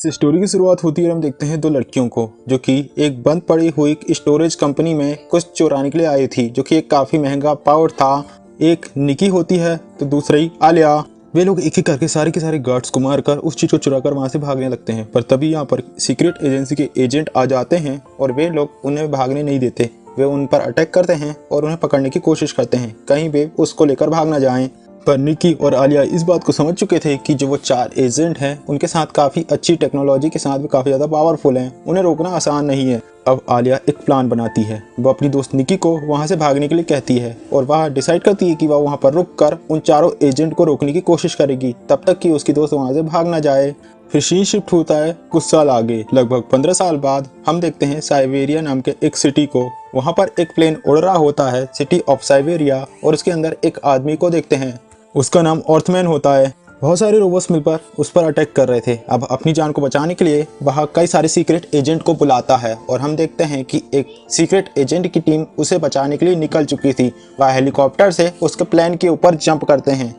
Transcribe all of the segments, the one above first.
इस स्टोरी की शुरुआत होती है और हम देखते हैं दो लड़कियों को जो कि एक बंद पड़ी हुई स्टोरेज कंपनी में कुछ चुराने के लिए आई थी, जो कि एक काफ़ी महंगा पाउडर था। एक निकी होती है तो दूसरी आलिया। वे लोग एक एक करके सारे के सारे गार्ड्स को मारकर उस चीज़ को चुराकर वहाँ से भागने लगते हैं, पर तभी यहाँ पर सीक्रेट एजेंसी के एजेंट आ जाते हैं और वे लोग उन्हें भागने नहीं देते। वे उन पर अटैक करते हैं और उन्हें पकड़ने की कोशिश करते हैं, कहीं वे उसको लेकर भाग ना जाएं। पर निकी और आलिया इस बात को समझ चुके थे कि जो वो चार एजेंट हैं उनके साथ काफ़ी अच्छी टेक्नोलॉजी के साथ भी काफ़ी ज़्यादा पावरफुल हैं, उन्हें रोकना आसान नहीं है। अब आलिया एक प्लान बनाती है। वो अपनी दोस्त निकी को वहाँ से भागने के लिए कहती है और वह डिसाइड करती है कि वह वहाँ पर रुक कर उन चारों एजेंट को रोकने की कोशिश करेगी तब तक कि उसकी दोस्त वहाँ से भाग ना जाए। फिर सीन शिफ्ट होता है कुछ साल आगे, लगभग 15 साल बाद। हम देखते हैं साइबेरिया नाम के एक सिटी को। वहाँ पर एक प्लेन उड़ रहा होता है, सिटी ऑफ साइबेरिया, और उसके अंदर एक आदमी को देखते हैं। उसका नाम अर्थमैन होता है। बहुत सारे रोबोट्स मिलकर उस पर अटैक कर रहे थे। अब अपनी जान को बचाने के लिए वह कई सारे सीक्रेट एजेंट को बुलाता है और हम देखते हैं कि एक सीक्रेट एजेंट की टीम उसे बचाने के लिए निकल चुकी थी। वह हेलीकॉप्टर से उसके प्लेन के ऊपर जंप करते हैं।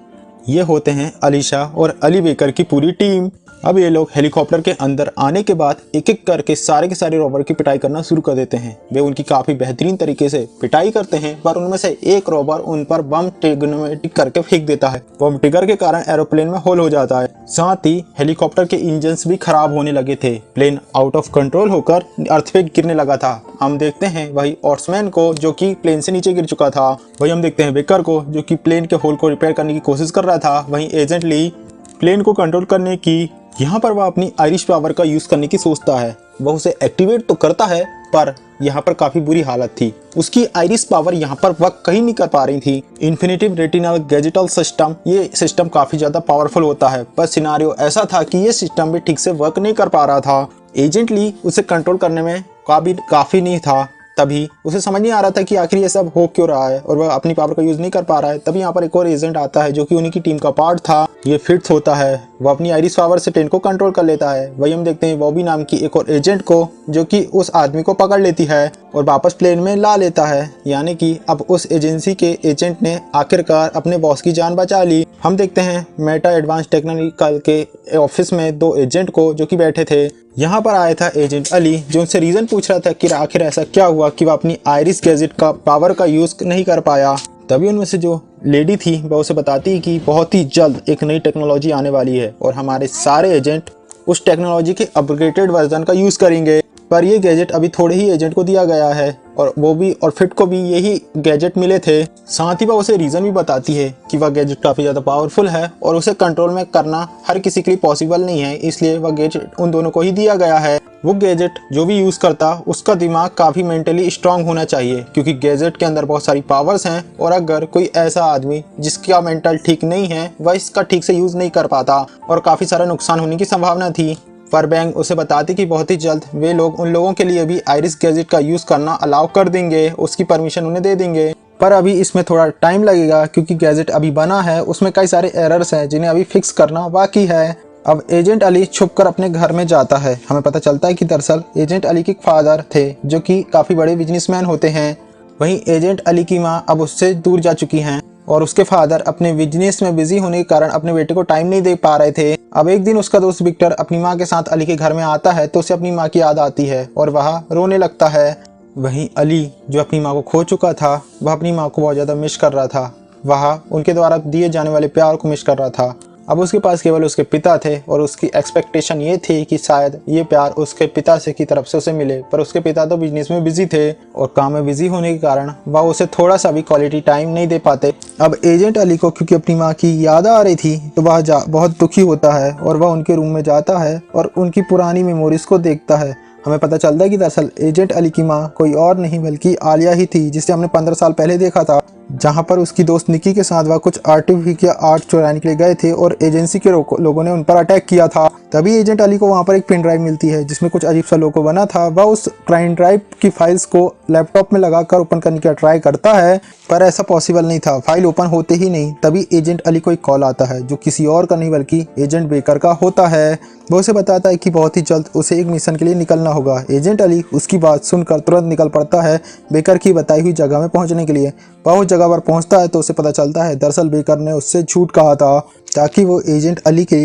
ये होते हैं अलीशा और अली बेकर की पूरी टीम। अब ये लोग हेलीकॉप्टर के अंदर आने के बाद एक एक करके सारे के सारे रॉबर की पिटाई करना शुरू कर देते हैं। वे उनकी काफ़ी बेहतरीन तरीके से पिटाई करते हैं, पर उनमें से एक रॉबर उन पर बम ट्रिग्नोमेटिक करके फेंक देता है। बम ट्रिगर के कारण एरोप्लेन में होल हो जाता है। साथ ही हेलीकॉप्टर के इंजन्स भी खराब होने लगे थे। प्लेन आउट ऑफ कंट्रोल होकर अर्थ पे गिरने लगा था। हम देखते हैं वही ऑर्समैन को जो कि प्लेन से नीचे गिर चुका था। वही हम देखते हैं बेकर को जो कि प्लेन के होल को रिपेयर करने की कोशिश कर रहा था। वहीं एजेंट ली प्लेन को कंट्रोल करने की, यहाँ पर वह अपनी आयरिश पावर का यूज करने की सोचता है। वह उसे एक्टिवेट तो करता है, पर यहाँ पर काफी बुरी हालत थी। उसकी आयरिश पावर यहाँ पर वर्क कहीं नहीं कर पा रही थी। इन्फिनिटिव रेटिनल गैजेटल सिस्टम, ये सिस्टम काफी ज्यादा पावरफुल होता है, पर सिनारियो ऐसा था कि ये सिस्टम भी ठीक से वर्क नहीं कर पा रहा था। एजेंटली उसे कंट्रोल करने में काफी नहीं था। तभी उसे समझ नहीं आ रहा था कि आखिर ये सब हो क्यों रहा है और वह अपनी पावर का यूज नहीं कर पा रहा है। तभी यहाँ पर एक और एजेंट आता है जो कि उन्हीं की टीम का पार्ट था। ये फिट्स होता है। वह अपनी आयरिश पावर से प्लेन को कंट्रोल कर लेता है। वही हम देखते हैं बॉबी नाम की एक और एजेंट को जो कि उस आदमी को पकड़ लेती है और वापस प्लेन में ला लेता है। यानी कि अब उस एजेंसी के एजेंट ने आखिरकार अपने बॉस की जान बचा ली। हम देखते हैं मेटा एडवांस टेक्निकल के ऑफिस में दो एजेंट को जो कि बैठे थे। यहाँ पर आया था एजेंट अली जो उनसे रीजन पूछ रहा था कि आखिर ऐसा क्या हुआ कि वह अपनी आयरिश गैजेट का पावर का यूज नहीं कर पाया। तभी उनमें से जो लेडी थी वह उसे बताती कि बहुत ही जल्द एक नई टेक्नोलॉजी आने वाली है और हमारे सारे एजेंट उस टेक्नोलॉजी के अपग्रेडेड वर्जन का यूज करेंगे। पर ये गैजेट अभी थोड़े ही एजेंट को दिया गया है और वो भी और फिट को भी यही गैजेट मिले थे। साथ ही वह उसे रीज़न भी बताती है कि वह गैजेट काफ़ी ज़्यादा पावरफुल है और उसे कंट्रोल में करना हर किसी के लिए पॉसिबल नहीं है, इसलिए वह गैजेट उन दोनों को ही दिया गया है। वो गैजेट जो भी यूज़ करता उसका दिमाग काफ़ी मेंटली स्ट्रांग होना चाहिए, क्योंकि गैजेट के अंदर बहुत सारी पावर्स हैं और अगर कोई ऐसा आदमी जिसका मेंटल ठीक नहीं है वह इसका ठीक से यूज़ नहीं कर पाता और काफ़ी सारा नुकसान होने की संभावना थी। पर बैंक उसे बताती कि बहुत ही जल्द वे लोग उन लोगों के लिए भी आयरिश गैजेट का यूज़ करना अलाउ कर देंगे, उसकी परमिशन उन्हें दे देंगे। पर अभी इसमें थोड़ा टाइम लगेगा क्योंकि गैजेट अभी बना है, उसमें कई सारे एरर्स हैं जिन्हें अभी फिक्स करना बाकी है। अब एजेंट अली छुपकर अपने घर में जाता है। हमें पता चलता है कि दरअसल एजेंट अली के फादर थे जो कि काफ़ी बड़े बिजनेसमैन होते हैं। वहीं एजेंट अली की माँ अब उससे दूर जा चुकी हैं और उसके फादर अपने बिजनेस में बिजी होने के कारण अपने बेटे को टाइम नहीं दे पा रहे थे। अब एक दिन उसका दोस्त विक्टर अपनी माँ के साथ अली के घर में आता है तो उसे अपनी माँ की याद आती है और वह रोने लगता है। वहीं अली जो अपनी माँ को खो चुका था वह अपनी माँ को बहुत ज़्यादा मिस कर रहा था। वह उनके द्वारा दिए जाने वाले प्यार को मिस कर रहा था। अब उसके पास केवल उसके पिता थे और उसकी एक्सपेक्टेशन ये थी कि शायद ये प्यार उसके पिता से की तरफ से उसे मिले, पर उसके पिता तो बिजनेस में बिजी थे और काम में बिजी होने के कारण वह उसे थोड़ा सा भी क्वालिटी टाइम नहीं दे पाते। अब एजेंट अली को क्योंकि अपनी माँ की याद आ रही थी तो वह बहुत दुखी होता है और वह उनके रूम में जाता है और उनकी पुरानी मेमोरीज को देखता है। हमें पता चलता है कि दरअसल एजेंट अली की माँ कोई और नहीं बल्कि आलिया ही थी, जिसे हमने 15 साल पहले देखा था, जहां पर उसकी दोस्त निकी के साथ वह कुछ आर्टिफिशियल आर्ट चुराने के लिए गए थे और एजेंसी के लोगों ने उन पर अटैक किया था। तभी एजेंट अली को वहां पर एक पेन ड्राइव मिलती है जिसमें कुछ अजीब सा लोगो बना था। वह उस पेन ड्राइव की फाइल्स को लैपटॉप में लगाकर ओपन करने का ट्राई करता है, पर ऐसा पॉसिबल नहीं था, फाइल ओपन होते ही नहीं। तभी एजेंट अली को एक कॉल आता है जो किसी और का नहीं बल्कि एजेंट बेकर का होता है। वो उसे बताता है कि बहुत ही जल्द उसे एक मिशन के लिए निकलना होगा। एजेंट अली उसकी बात सुनकर तुरंत निकल पड़ता है बेकर की बताई हुई जगह में पहुंचने के लिए। वह उस जगह पर पहुंचता है तो उसे पता चलता है दरअसल बेकर ने उससे झूठ कहा था ताकि वो एजेंट अली के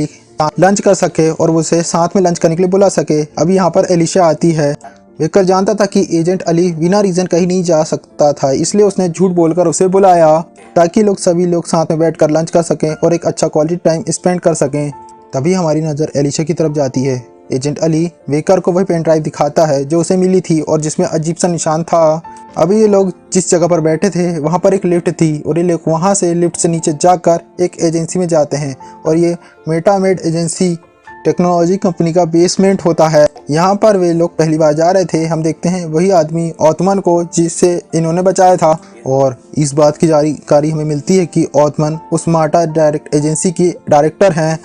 लंच कर सके और वो उसे साथ में लंच करने के लिए बुला सके। अभी यहाँ पर एलिशा आती है। वेकर जानता था कि एजेंट अली बिना रीज़न कहीं नहीं जा सकता था, इसलिए उसने झूठ बोलकर उसे बुलाया ताकि सभी लोग साथ में बैठकर लंच कर सकें और एक अच्छा क्वालिटी टाइम स्पेंड कर सकें। तभी हमारी नज़र एलिशा की तरफ जाती है। एजेंट अली वेकर को वही पेन ड्राइव दिखाता है जो उसे मिली थी और जिसमें अजीब सा निशान था। अभी ये लोग जिस जगह पर बैठे थे वहाँ पर एक लिफ्ट थी और ये लोग वहाँ से लिफ्ट से नीचे जाकर एक एजेंसी में जाते हैं और ये मेटामेड एजेंसी टेक्नोलॉजी कंपनी का बेसमेंट होता है। यहाँ पर वे लोग पहली बार जा रहे थे। हम देखते हैं वही आदमी ओथमन को जिससे इन्होंने बचाया था और इस बात की जानकारी हमें मिलती है कि ओथमन उस मार्टा डायरेक्ट एजेंसी की डायरेक्टर हैं।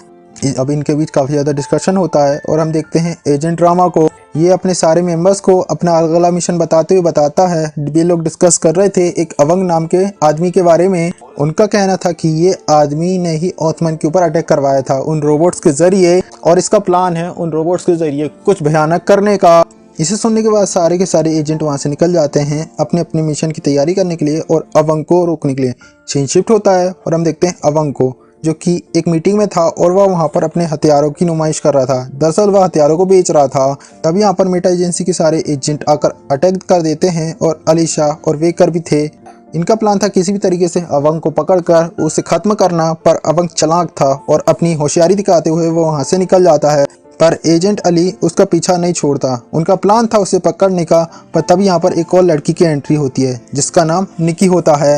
अब इनके बीच काफ़ी ज़्यादा डिस्कशन होता है और हम देखते हैं एजेंट रामा को। ये अपने सारे मेंबर्स को अपना अगला मिशन बताते हुए बताता है। ये लोग डिस्कस कर रहे थे एक अवंग नाम के आदमी के बारे में। उनका कहना था कि ये आदमी ने ही ओथमन के ऊपर अटैक करवाया था उन रोबोट्स के जरिए और इसका प्लान है उन रोबोट्स के जरिए कुछ भयानक करने का। इसे सुनने के बाद सारे के सारे एजेंट वहाँ से निकल जाते हैं अपने अपने मिशन की तैयारी करने के लिए और अवंग को रोकने के लिए। सीन शिफ्ट होता है और हम देखते हैं अवंग को जो कि एक मीटिंग में था और वह वहाँ पर अपने हथियारों की नुमाइश कर रहा था। दरअसल वह हथियारों को बेच रहा था। तभी यहाँ पर मेटा एजेंसी के सारे एजेंट आकर अटैक कर देते हैं और अलीशा और वेकर भी थे। इनका प्लान था किसी भी तरीके से अवंग को पकड़कर उसे खत्म करना, पर अवंग चालाक था और अपनी होशियारी दिखाते हुए वो वहाँ से निकल जाता है। पर एजेंट अली उसका पीछा नहीं छोड़ता। उनका प्लान था उसे पकड़ने का, पर तभी यहाँ पर एक और लड़की की एंट्री होती है जिसका नाम निकी होता है।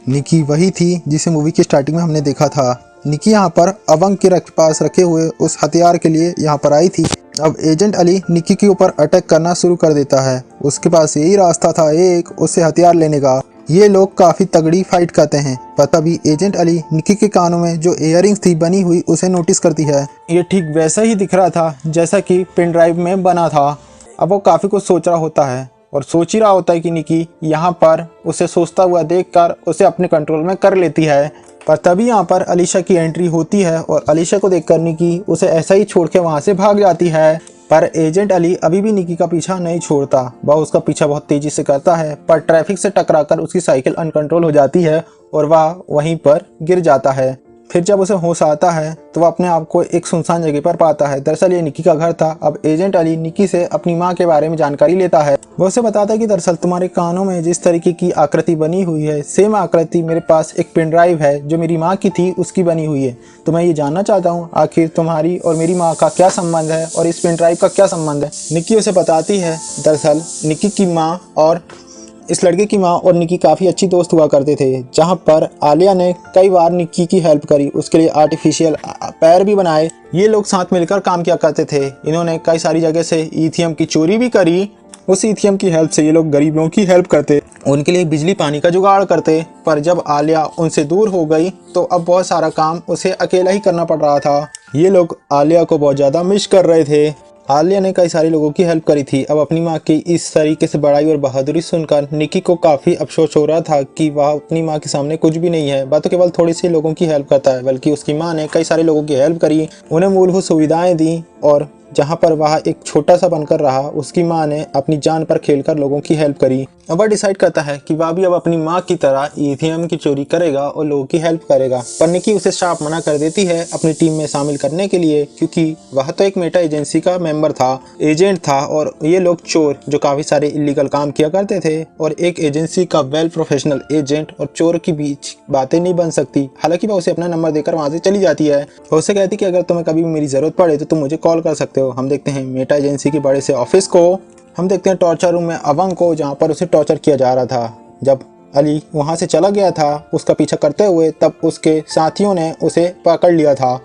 निकी वही थी जिसे मूवी की स्टार्टिंग में हमने देखा था। निकी यहाँ पर अवंग के पास रखे हुए उस हथियार के लिए यहाँ पर आई थी। अब एजेंट अली निकी के ऊपर अटैक करना शुरू कर देता है। उसके पास यही रास्ता था एक उससे हथियार लेने का। ये लोग काफ़ी तगड़ी फाइट करते हैं, पर तभी एजेंट अली निकी के कानों में जो इयररिंग्स थी बनी हुई उसे नोटिस करती है। ये ठीक वैसा ही दिख रहा था जैसा कि पेन ड्राइव में बना था। अब वो काफ़ी कुछ सोच रहा होता है और सोच ही रहा होता है कि निकी यहाँ पर उसे सोचता हुआ देखकर उसे अपने कंट्रोल में कर लेती है। पर तभी यहाँ पर अलीशा की एंट्री होती है और अलीशा को देखकर निकी उसे ऐसा ही छोड़ के वहाँ से भाग जाती है। पर एजेंट अली अभी भी निकी का पीछा नहीं छोड़ता। वह उसका पीछा बहुत तेजी से करता है, पर ट्रैफिक से टकराकर उसकी साइकिल अनकंट्रोल हो जाती है और वह वहीं पर गिर जाता है। फिर जब उसे होश आता है तो वह अपने आप को एक सुनसान जगह पर पाता है। दरअसल ये निकी का घर था। अब एजेंट अली निकी से अपनी माँ के बारे में जानकारी लेता है। वो उसे बताता है कि दरअसल तुम्हारे कानों में जिस तरीके की आकृति बनी हुई है, सेम आकृति मेरे पास एक पेन ड्राइव है जो मेरी माँ की थी, उसकी बनी हुई है। तो मैं ये जानना चाहता हूँ आखिर तुम्हारी और मेरी माँ का क्या संबंध है और इस पेन ड्राइव का क्या संबंध है। निकी उसे बताती है दरअसल निकी की माँ और इस लड़के की माँ और निकी काफ़ी अच्छी दोस्त हुआ करते थे, जहाँ पर आलिया ने कई बार निकी की हेल्प करी, उसके लिए आर्टिफिशियल पैर भी बनाए। ये लोग साथ मिलकर काम किया करते थे। इन्होंने कई सारी जगह से ईथीएम की चोरी भी करी। उस ईथीएम की हेल्प से ये लोग गरीबों की हेल्प करते, उनके लिए बिजली पानी का जुगाड़ करते। पर जब आलिया उनसे दूर हो गई तो अब बहुत सारा काम उसे अकेला ही करना पड़ रहा था। ये लोग आलिया को बहुत ज़्यादा मिस कर रहे थे। आलिया ने कई सारे लोगों की हेल्प करी थी। अब अपनी माँ की इस तरीके से बड़ाई और बहादुरी सुनकर निकी को काफ़ी अफसोस हो रहा था कि वह अपनी माँ के सामने कुछ भी नहीं है। वह तो केवल थोड़ी सी लोगों की हेल्प करता है, बल्कि उसकी माँ ने कई सारे लोगों की हेल्प करी, उन्हें मूलभूत सुविधाएं दी और जहाँ पर वह एक छोटा सा बनकर रहा, उसकी माँ ने अपनी जान पर खेलकर लोगों की हेल्प करी। अब वह डिसाइड करता है कि वह भी अब अपनी माँ की तरह ईथीएम की चोरी करेगा और लोगों की हेल्प करेगा। पर निकी उसे साफ मना कर देती है अपनी टीम में शामिल करने के लिए, क्योंकि वह तो एक मेटा एजेंसी का मेंबर था, एजेंट था, और ये लोग चोर जो काफ़ी सारे इलीगल काम किया करते थे। और एक एजेंसी का वेल प्रोफेशनल एजेंट और चोर के बीच बातें नहीं बन सकती। हालांकि वह उसे अपना नंबर देकर वहाँ से चली जाती है। वो उसे कहती कि अगर तुम्हें कभी मेरी ज़रूरत पड़े तो तुम मुझे कॉल कर सकते हो। हम देखते हैं मेटा एजेंसी के बड़े से ऑफिस को। हम देखते हैं टॉर्चर रूम में अवंग को, जहाँ पर उसे टॉर्चर किया जा रहा था। जब अली वहाँ से चला गया था उसका पीछा करते हुए, तब उसके साथियों ने उसे पकड़ लिया था।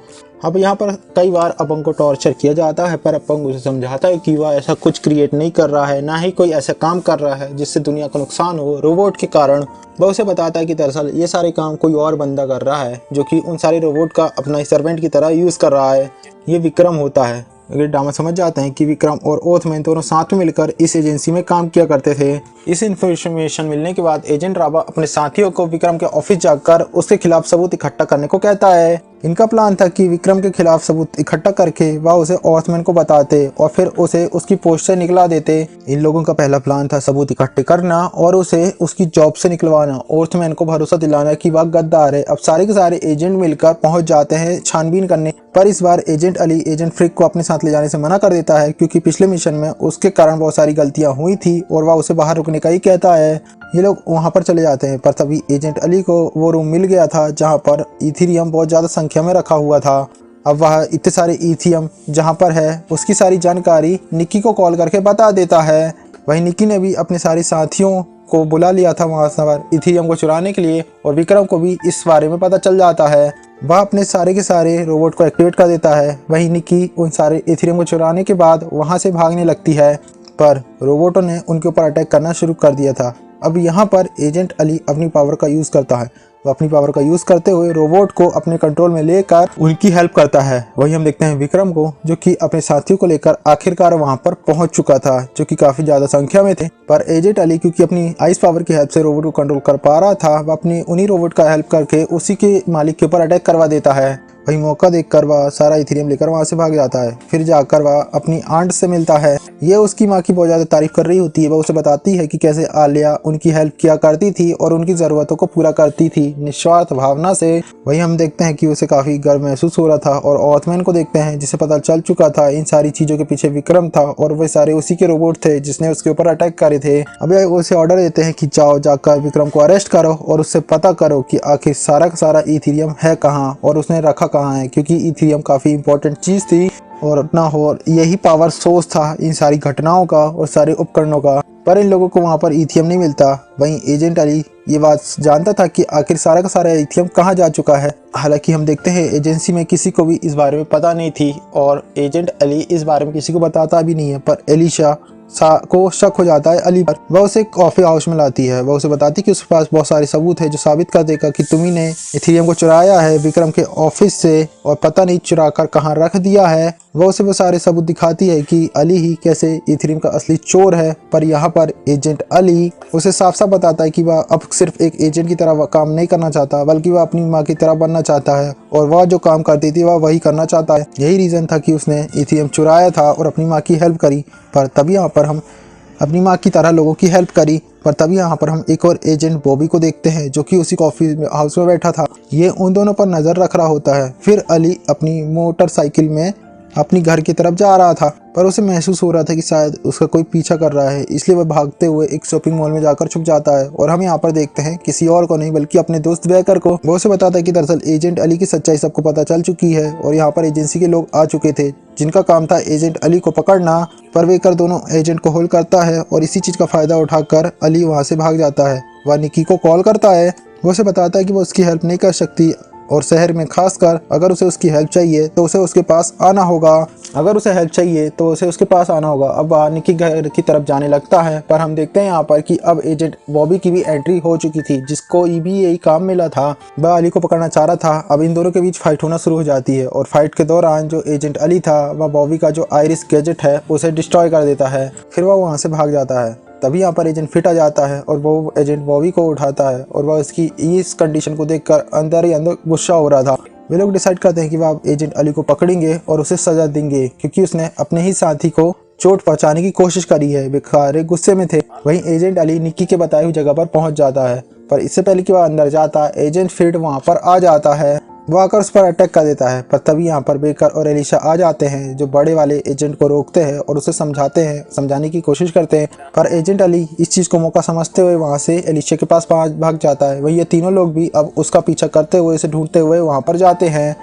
अब यहाँ पर कई बार अवंग को टॉर्चर किया जाता है, पर अवंग उसे समझाता है कि वह ऐसा कुछ क्रिएट नहीं कर रहा है, ना ही कोई ऐसा काम कर रहा है जिससे दुनिया को नुकसान हो रोबोट के कारण। वह उसे बताता है कि दरअसल ये सारे काम कोई और बंदा कर रहा है, जो कि उन सारे रोबोट का अपना सर्वेंट की तरह यूज़ कर रहा है। ये विक्रम होता है। अगर ड्रामा समझ जाते हैं कि विक्रम और ओथमैन दोनों साथ में मिलकर इस एजेंसी में काम किया करते थे। इस इन्फॉर्मेशन मिलने के बाद एजेंट राबा अपने साथियों को विक्रम के ऑफिस जाकर उसके खिलाफ सबूत इकट्ठा करने को कहता है। इनका प्लान था कि विक्रम के खिलाफ सबूत इकट्ठा करके वह उसे ऑर्थमैन को बताते और फिर उसे उसकी पोस्ट से निकला देते। इन लोगों का पहला प्लान था सबूत इकट्ठे करना और उसे उसकी जॉब से निकलवाना, ऑर्थमैन को भरोसा दिलाना कि वह गद्दार है। अब सारे के सारे एजेंट मिलकर पहुंच जाते हैं छानबीन करने, पर इस बार एजेंट अली एजेंट फ्रिक को अपने साथ ले जाने से मना कर देता है क्योंकि पिछले मिशन में उसके कारण बहुत सारी गलतियां हुई थी और वह उसे बाहर रुकने का ही कहता है। ये लोग वहां पर चले जाते हैं, पर तभी एजेंट अली को वो रूम मिल गया था जहां पर इथेरियम बहुत ज़्यादा संख्या में रखा हुआ था। अब वह इतने सारे इथेरियम जहां पर है उसकी सारी जानकारी निक्की को कॉल करके बता देता है। वहीं निक्की ने भी अपने सारे साथियों को बुला लिया था वहाँ पर इथेरियम को चुराने के लिए और विक्रम को भी इस बारे में पता चल जाता है। वह अपने सारे के सारे रोबोट को एक्टिवेट कर देता है। वहीं निक्की उन सारे इथेरियम को चुराने के बाद वहाँ से भागने लगती है, पर रोबोटों ने उनके ऊपर अटैक करना शुरू कर दिया था। अब यहाँ पर एजेंट अली अपनी पावर का यूज़ करता है। वो अपनी पावर का यूज़ करते हुए रोबोट को अपने कंट्रोल में लेकर उनकी हेल्प करता है। वहीं हम देखते हैं विक्रम को जो कि अपने साथियों को लेकर आखिरकार वहां पर पहुंच चुका था, जो कि काफ़ी ज़्यादा संख्या में थे। पर एजेंट अली क्योंकि अपनी आइस पावर की हेल्प से रोबोट को कंट्रोल कर पा रहा था, वह अपनी उन्हीं रोबोट का हेल्प करके उसी के मालिक के ऊपर अटैक करवा देता है। वही मौका देखकर वह सारा इथेरियम लेकर वहां से भाग जाता है। फिर जाकर वह अपनी आंट से मिलता है। ये उसकी माँ की बहुत ज़्यादा तारीफ कर रही होती है। वह उसे बताती है कि कैसे आलिया उनकी हेल्प किया करती थी और उनकी ज़रूरतों को पूरा करती थी निस्वार्थ भावना से। वही हम देखते हैं कि उसे काफ़ी गर्व महसूस हो रहा था और ऑर्थमैन को देखते हैं जिसे पता चल चुका था इन सारी चीज़ों के पीछे विक्रम था और वे सारे उसी के रोबोट थे जिसने उसके ऊपर अटैक करे थे। अब उसे ऑर्डर देते हैं कि जाओ जाकर विक्रम को अरेस्ट करो और उससे पता करो कि आखिर सारा का सारा इथेरियम है कहाँ और उसने रखा कहाँ है, क्योंकि इथेरियम काफ़ी इंपॉर्टेंट चीज़ थी और ना हो यही पावर सोर्स था इन सारी घटनाओं का और सारे उपकरणों का। पर इन लोगों को वहाँ पर इथेरियम नहीं मिलता। वहीं एजेंट अली ये बात जानता था कि आखिर सारा का सारा इथेरियम कहाँ जा चुका है। हालांकि हम देखते हैं एजेंसी में किसी को भी इस बारे में पता नहीं थी और एजेंट अली इस बारे में किसी को बताता भी नहीं है। पर एलिशा को शक हो जाता है अली पर। वह उसे कॉफी हाउस में लाती है। वह उसे बताती है कि उसके पास बहुत सारे सबूत है जो साबित कर देगा कि तुम्ही ने इथेरियम को चुराया है विक्रम के ऑफिस से और पता नहीं चुरा कर कहाँ रख दिया है। वह उसे वो सारे सबूत दिखाती है कि अली ही कैसे इथेरियम का असली चोर है। पर यहाँ पर एजेंट अली उसे साफ साफ बताता है कि वह अब सिर्फ एक एजेंट की तरह काम नहीं करना चाहता, बल्कि वह अपनी माँ की तरह बनना चाहता है और वह जो काम करती थी वह वही करना चाहता है। यही रीज़न था कि उसने इथेरियम चुराया था और अपनी माँ की हेल्प करी। पर तभी यहाँ पर हम अपनी माँ की तरह लोगों की हेल्प करी। पर तभी यहाँ पर हम एक और एजेंट बॉबी को देखते हैं जो कि उसी कॉफी हाउस में बैठा था। ये उन दोनों पर नज़र रख रहा होता है। फिर अली अपनी मोटरसाइकिल में अपनी घर की तरफ जा रहा था, पर उसे महसूस हो रहा था कि शायद उसका कोई पीछा कर रहा है, इसलिए वह भागते हुए एक शॉपिंग मॉल में जाकर छुप जाता है। और हम यहाँ पर देखते हैं किसी और को नहीं बल्कि अपने दोस्त बेकर को। वो उसे बताता है कि दरअसल एजेंट अली की सच्चाई सबको पता चल चुकी है और यहाँ पर एजेंसी के लोग आ चुके थे जिनका काम था एजेंट अली को पकड़ना। पर बेकर दोनों एजेंट को होल करता है और इसी चीज़ का फ़ायदा उठाकर अली वहाँ से भाग जाता है। वह निक्की को कॉल करता है। वो उसे बताता है कि वो उसकी हेल्प नहीं कर सकती और शहर में खासकर अगर उसे उसकी हेल्प चाहिए तो उसे उसके पास आना होगा। अब वह निक्की घर की तरफ जाने लगता है। पर हम देखते हैं यहाँ पर कि अब एजेंट बॉबी की भी एंट्री हो चुकी थी, जिसको भी यही काम मिला था। वह अली को पकड़ना चाह रहा था। अब इन दोनों के बीच फाइट होना शुरू हो जाती है और फाइट के दौरान जो एजेंट अली था वह बॉबी का जो आयरिस गैजेट है उसे डिस्ट्रॉय कर देता है। फिर वह वहाँ से भाग जाता है। तभी यहाँ पर एजेंट फिट आ जाता है और वो एजेंट बॉबी को उठाता है और वह इसकी इस कंडीशन को देखकर अंदर ही अंदर गुस्सा हो रहा था। वे लोग डिसाइड करते हैं कि वह एजेंट अली को पकड़ेंगे और उसे सजा देंगे क्योंकि उसने अपने ही साथी को चोट पहुंचाने की कोशिश करी है। वे सारे गुस्से में थे। वहीं एजेंट अली निक्की के बताई हुई जगह पर पहुंच जाता है, पर इससे पहले कि वह अंदर जाता एजेंट फिट वहां पर आ जाता है। वो आकर उस पर अटैक कर देता है। पर तभी यहाँ पर बेकर और एलिशा आ जाते हैं जो बड़े वाले एजेंट को रोकते हैं और उसे समझाने की कोशिश करते हैं। पर एजेंट अली इस चीज़ को मौका समझते हुए वहाँ से एलिशा के पास भाग जाता है। वही ये तीनों लोग भी अब उसका पीछा करते हुए उसे ढूंढते हुए वहाँ पर जाते हैं।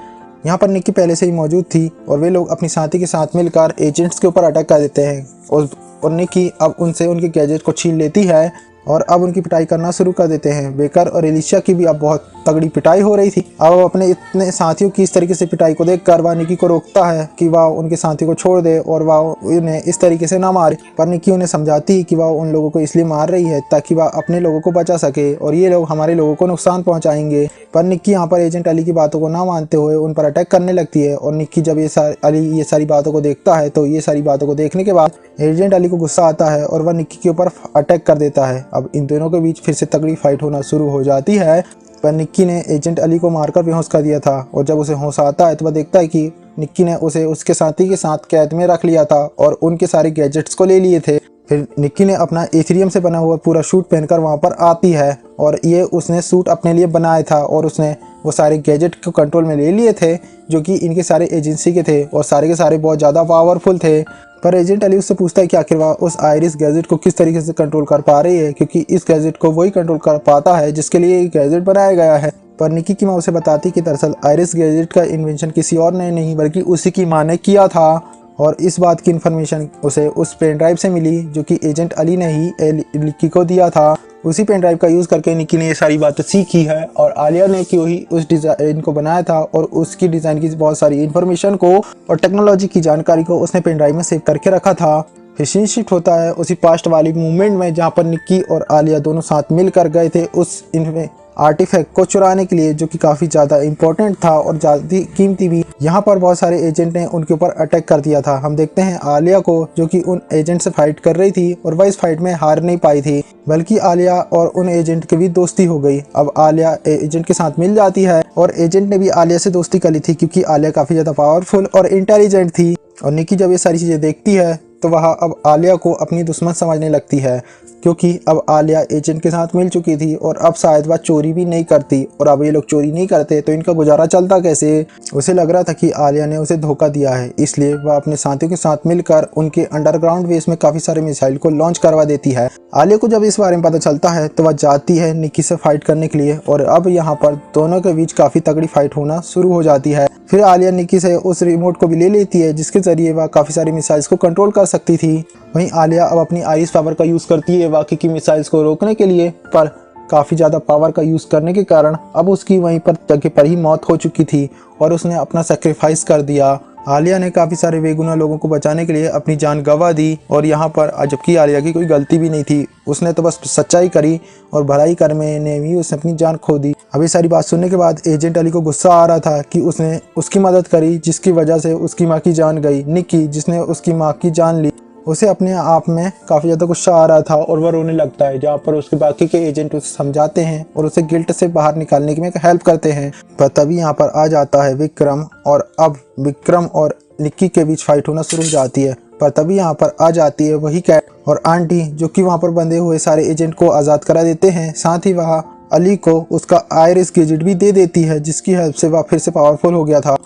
यहाँ पर निक्की पहले से ही मौजूद थी और वे लोग अपनी साथी के साथ मिलकर एजेंट्स के ऊपर अटैक कर देते हैं और निक्की अब उनसे उनके गैजेट को छीन लेती है और अब उनकी पिटाई करना शुरू कर देते हैं। बेकर और एलिशा की भी अब बहुत तगड़ी पिटाई हो रही थी। अब अपने इतने साथियों की इस तरीके से पिटाई को देखकर वह निक्की को रोकता है कि वह उनके साथी को छोड़ दे और वह उन्हें इस तरीके से ना मारे। पर निक्की उन्हें समझाती है कि वह उन लोगों को इसलिए मार रही है ताकि वह अपने लोगों को बचा सके और ये लोग हमारे लोगों को नुकसान पहुंचाएंगे। पर निक्की यहाँ पर एजेंट अली की बातों को ना मानते हुए उन पर अटैक करने लगती है और निक्की जब अली ये सारी बातों को देखता है तो ये सारी बातों को देखने के बाद एजेंट अली को गुस्सा आता है और वह निक्की के ऊपर अटैक कर देता है। अब इन दोनों के बीच फिर से तगड़ी फाइट होना शुरू हो जाती है। पर निक्की ने एजेंट अली को मारकर बेहोश कर दिया था। और जब उसे होश आता है तो वह देखता है कि निक्की ने उसे उसके साथी के साथ कैद में रख लिया था और उनके सारे गैजेट्स को ले लिए थे। फिर निक्की ने अपना एथेरियम से बना हुआ पूरा सूट पहनकर वहाँ पर आती है और ये उसने सूट अपने लिए बनाया था और उसने वो सारे गैजेट को कंट्रोल में ले लिए थे जो कि इनके सारे एजेंसी के थे और सारे के सारे बहुत ज़्यादा पावरफुल थे। पर एजेंट अली उससे पूछता है कि आखिर वह उस आयरिस गैजेट को किस तरीके से कंट्रोल कर पा रही है, क्योंकि इस गैजेट को वही कंट्रोल कर पाता है जिसके लिए ये गैजेट बनाया गया है। पर निक्की की माँ उसे बताती कि दरअसल आयरिस गैजेट का इन्वेंशन किसी और ने नहीं बल्कि उसी की माँ ने किया था। और इस बात की इन्फॉर्मेशन उसे उस पेन ड्राइव से मिली जो कि एजेंट अली ने ही निक्की को दिया था। उसी पेन ड्राइव का यूज़ करके निक्की ने ये सारी बातें सीखी है और आलिया ने कि वही उस डिज़ाइन को बनाया था और उसकी डिज़ाइन की बहुत सारी इन्फॉर्मेशन को और टेक्नोलॉजी की जानकारी को उसने पेन ड्राइव में सेव करके रखा था। फिर सीन शिफ्ट होता है उसी पास्ट वाली मूवमेंट में जहाँ पर निक्की और आलिया दोनों साथ मिलकर गए थे उस इनमें आर्टिफैक्ट को चुराने के लिए, जो कि काफ़ी ज़्यादा इम्पोर्टेंट था और ज़्यादा कीमती भी। यहाँ पर बहुत सारे एजेंट ने उनके ऊपर अटैक कर दिया था। हम देखते हैं आलिया को जो कि उन एजेंट से फाइट कर रही थी और वह इस फाइट में हार नहीं पाई थी, बल्कि आलिया और उन एजेंट की भी दोस्ती हो गई। अब आलिया एजेंट के साथ मिल जाती है और एजेंट ने भी आलिया से दोस्ती कर ली थी क्योंकि आलिया काफ़ी ज़्यादा पावरफुल और इंटेलिजेंट थी। और निक्की जब ये सारी चीज़ें देखती है तो वह अब आलिया को अपनी दुश्मन समझने लगती है, क्योंकि अब आलिया एजेंट के साथ मिल चुकी थी और अब शायद वह चोरी भी नहीं करती और अब ये लोग चोरी नहीं करते तो इनका गुजारा चलता कैसे। उसे लग रहा था कि आलिया ने उसे धोखा दिया है, इसलिए वह अपने साथियों के साथ मिलकर उनके अंडरग्राउंड बेस में काफ़ी सारे मिसाइल को लॉन्च करवा देती है। आलिया को जब इस बारे में पता चलता है तो वह जाती है निक्की से फाइट करने के लिए और अब यहाँ पर दोनों के बीच काफ़ी तगड़ी फाइट होना शुरू हो जाती है। फिर आलिया निक्की से उस रिमोट को भी ले लेती है जिसके ज़रिए वह काफ़ी सारी मिसाइल्स को कंट्रोल कर सकती थी। वहीं आलिया अब अपनी आइरिस पावर का यूज़ करती है बाकी की मिसाइल्स को रोकने के लिए, पर काफ़ी ज़्यादा पावर का यूज़ करने के कारण अब उसकी वहीं पर जगह पर ही मौत हो चुकी थी और उसने अपना सेक्रीफाइस कर दिया। आलिया ने काफ़ी सारे बेगुनाह लोगों को बचाने के लिए अपनी जान गंवा दी और यहाँ पर जबकि आलिया की कोई गलती भी नहीं थी, उसने तो बस सच्चाई करी और भलाई करने में भी उसने अपनी जान खो दी। अब ये सारी बात सुनने के बाद एजेंट अली को गुस्सा आ रहा था कि उसने उसकी मदद करी जिसकी वजह से उसकी माँ की जान गई। निक्की जिसने उसकी माँ की जान ली, उसे अपने आप में काफ़ी ज़्यादा गुस्सा आ रहा था और वह रोने लगता है, जहाँ पर उसके बाकी के एजेंट उसे समझाते हैं और उसे गिल्ट से बाहर निकालने में हेल्प करते हैं। पर तभी यहाँ पर आ जाता है विक्रम और अब विक्रम और निक्की के बीच फाइट होना शुरू हो जाती है। पर तभी यहाँ पर आ जाती है वही कैट और आंटी जो कि वहाँ पर बंधे हुए सारे एजेंट को आज़ाद करा देते हैं। साथ ही वह अली को उसका आयरिस गैजेट भी दे देती है जिसकी हेल्प से वह फिर से पावरफुल हो गया था।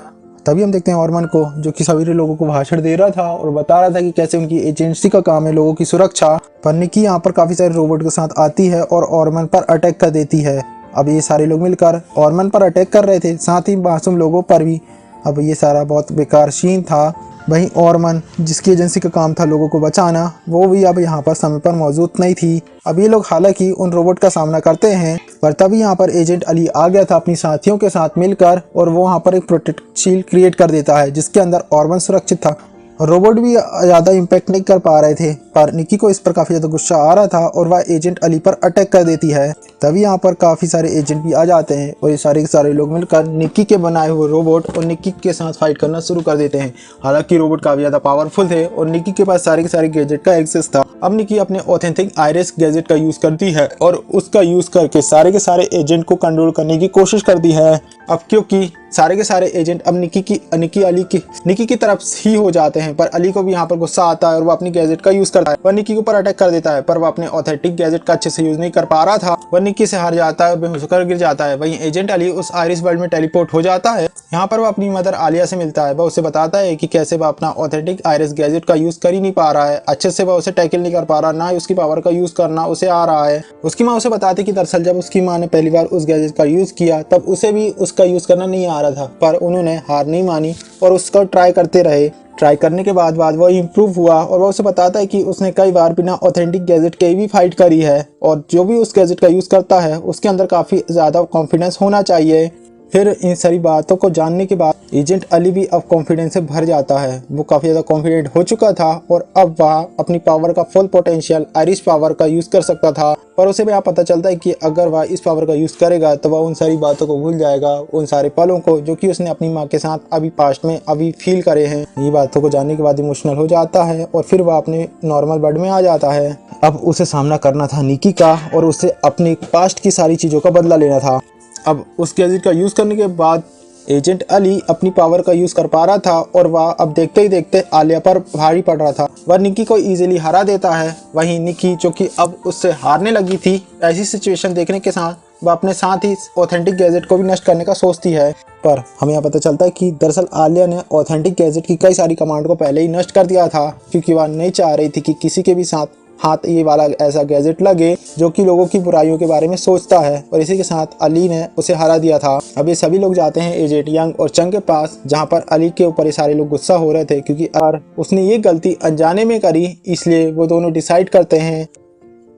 तभी हम देखते हैं ऑर्मन को जो कि सभी लोगों को भाषण दे रहा था और बता रहा था कि कैसे उनकी एजेंसी का काम है लोगों की सुरक्षा। पर निक्की यहाँ पर काफ़ी सारे रोबोट के साथ आती है और ऑर्मन पर अटैक कर देती है। अब ये सारे लोग मिलकर ऑर्मन पर अटैक कर रहे थे, साथ ही मासूम लोगों पर भी। अब ये सारा बहुत बेकार सीन था। वहीं ऑर्मन जिसकी एजेंसी का काम था लोगों को बचाना, वो भी अब यहाँ पर समय पर मौजूद नहीं थी। अब ये लोग हालांकि उन रोबोट का सामना करते हैं, पर तभी यहाँ पर एजेंट अली आ गया था अपनी साथियों के साथ मिलकर और वो वहाँ पर एक प्रोटेक्ट शील्ड क्रिएट कर देता है जिसके अंदर ऑर्मन सुरक्षित था। रोबोट भी ज़्यादा इम्पैक्ट नहीं कर पा रहे थे, पर निक्की को इस पर काफ़ी ज़्यादा गुस्सा आ रहा था और वह एजेंट अली पर अटैक कर देती है। तभी यहाँ पर काफ़ी सारे एजेंट भी आ जाते हैं और ये सारे के सारे लोग मिलकर निक्की के बनाए हुए रोबोट और निक्की के साथ फाइट करना शुरू कर देते हैं। हालांकि रोबोट काफ़ी ज़्यादा पावरफुल थे और निक्की के पास सारे के सारे गैजेट का एक्सेस था। अब निक्की अपने ऑथेंटिक आयरिस गैजेट का यूज़ करती है और उसका यूज़ करके सारे के सारे एजेंट को कंट्रोल करने की कोशिश करती है। अब क्योंकि सारे के सारे एजेंट अब निक्की की तरफ ही हो जाते हैं, पर अली को भी यहाँ पर गुस्सा आता है और वो अपनी गैजेट का यूज़ करता है। वह निक्की के ऊपर अटैक कर देता है, पर वह अपने ऑथेंटिक गैजेट का अच्छे से यूज़ नहीं कर पा रहा था। वह निक्की से हार जाता है और बेहोश होकर गिर जाता है। वहीं एजेंट अली उस आयरिस वर्ल्ड में टेलीपोर्ट हो जाता है। यहाँ पर वह अपनी मदर आलिया से मिलता है। वह उसे बताता है कि कैसे वह अपना ऑथेंटिक आयरिस गैजेट का यूज़ कर ही नहीं पा रहा है, अच्छे से वह उसे टैकल नहीं कर पा रहा, ना ही उसकी पावर का यूज़ करना उसे आ रहा है। उसकी माँ उसे बताती कि दरअसल जब उसकी माँ ने पहली बार उस गैजेट का यूज़ किया तब उसे भी उसका यूज़ करना नहीं आ रहा था, पर उन्होंने हार नहीं मानी और उसका ट्राई करते रहे। ट्राई करने के बाद वो इम्प्रूव हुआ और वो उसे बताता है कि उसने कई बार बिना ऑथेंटिक गैजेट के भी फाइट करी है और जो भी उस गैजेट का यूज़ करता है उसके अंदर काफ़ी ज़्यादा कॉन्फिडेंस होना चाहिए। फिर इन सारी बातों को जानने के बाद एजेंट अली भी अब कॉन्फिडेंस से भर जाता है। वो काफ़ी ज़्यादा कॉन्फिडेंट हो चुका था और अब वह अपनी पावर का फुल पोटेंशियल आयरिस पावर का यूज़ कर सकता था। पर उसे भी पता चलता है कि अगर वह इस पावर का यूज़ करेगा तो वह उन सारी बातों को भूल जाएगा, उन सारे पलों को जो कि उसने अपनी माँ के साथ अभी पास्ट में अभी फील करे हैं। ये बातों को जानने के बाद इमोशनल हो जाता है और फिर वह अपने नॉर्मल वर्ल्ड में आ जाता है। अब उसे सामना करना था निक्की का और उसे अपनी पास्ट की सारी चीज़ों का बदला लेना था। अब उस गैजेट का यूज़ करने के बाद एजेंट अली अपनी पावर का यूज़ कर पा रहा था और वह अब देखते ही देखते आलिया पर भारी पड़ रहा था। वह निकी को इजीली हरा देता है। वहीं निकी जो कि अब उससे हारने लगी थी, ऐसी सिचुएशन देखने के साथ वह अपने साथ ही ऑथेंटिक गैजेट को भी नष्ट करने का सोचती है। पर हमें यहाँ पता चलता है कि दरअसल आलिया ने ऑथेंटिक गैजेट की कई सारी कमांड को पहले ही नष्ट कर दिया था, क्योंकि वह नहीं चाह रही थी कि किसी के भी साथ हाथ ये वाला ऐसा गैजेट लगे जो कि लोगों की बुराइयों के बारे में सोचता है। और इसी के साथ अली ने उसे हरा दिया था। अब ये सभी लोग जाते हैं एजेंट यंग और चंग के पास, जहां पर अली के ऊपर ये सारे लोग गुस्सा हो रहे थे, क्योंकि अगर उसने ये गलती अनजाने में करी, इसलिए वो दोनों डिसाइड करते हैं,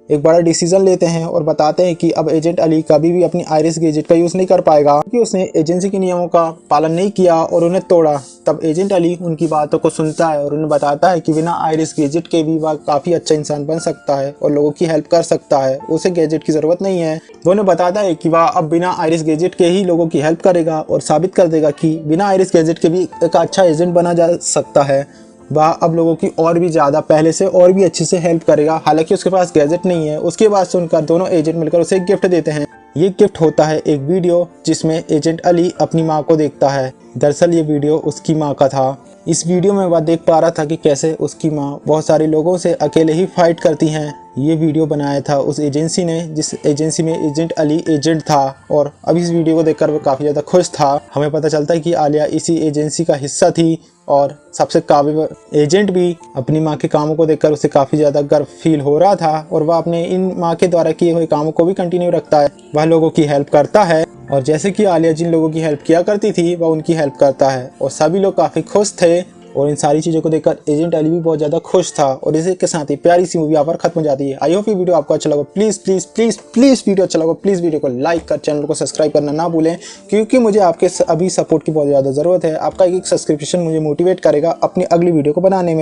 एक बड़ा डिसीजन लेते हैं और बताते हैं कि अब एजेंट अली कभी भी अपनी आयरिस गैजेट का यूज़ नहीं कर पाएगा, क्योंकि उसने एजेंसी के नियमों का पालन नहीं किया और उन्हें तोड़ा। तब एजेंट अली उनकी बातों को सुनता है और उन्हें बताता है कि बिना आयरिस गैजेट के भी वह काफ़ी अच्छा इंसान बन सकता है और लोगों की हेल्प कर सकता है, उसे गैजेट की ज़रूरत नहीं है। वो उन्हें बताता है कि वह अब बिना आयरिस गैजेट के ही लोगों की हेल्प करेगा और साबित कर देगा कि बिना आयरिस गैजेट के भी एक अच्छा एजेंट बना जा सकता है। वह अब लोगों की और भी ज़्यादा पहले से और भी अच्छे से हेल्प करेगा। हालांकि उसके पास गैजेट नहीं है। उसकी बात सुनकर दोनों एजेंट मिलकर उसे एक गिफ्ट देते हैं। ये गिफ्ट होता है एक वीडियो जिसमें एजेंट अली अपनी माँ को देखता है। दरअसल ये वीडियो उसकी माँ का था। इस वीडियो में वह देख पा रहा था कि कैसे उसकी माँ बहुत सारे लोगों से अकेले ही फाइट करती हैं। ये वीडियो बनाया था उस एजेंसी ने जिस एजेंसी में एजेंट अली एजेंट था, और अब इस वीडियो को देखकर वो काफ़ी ज़्यादा खुश था। हमें पता चलता है कि आलिया इसी एजेंसी का हिस्सा थी और सबसे काबिल एजेंट भी। अपनी माँ के कामों को देखकर उसे काफ़ी ज़्यादा गर्व फील हो रहा था और वह अपने इन माँ के द्वारा किए हुए कामों को भी कंटिन्यू रखता है। वह लोगों की हेल्प करता है और जैसे कि आलिया जिन लोगों की हेल्प किया करती थी वह उनकी हेल्प करता है और सभी लोग काफ़ी खुश थे। और इन सारी चीज़ों को देखकर एजेंट अली भी बहुत ज़्यादा खुश था। और इसी के साथ ही प्यारी सी मूवी यहाँ पर खत्म हो जाती है। आई होप ये वीडियो आपको अच्छा लगा। Please please please please video अच्छा लगा प्लीज़ वीडियो को लाइक कर, चैनल को सब्सक्राइब करना ना भूलें, क्योंकि मुझे आपके अभी सपोर्ट की बहुत ज़्यादा ज़रूरत है। आपका एक सब्सक्रिप्शन मुझे मोटिवेट करेगा अपनी अगली वीडियो को बनाने में।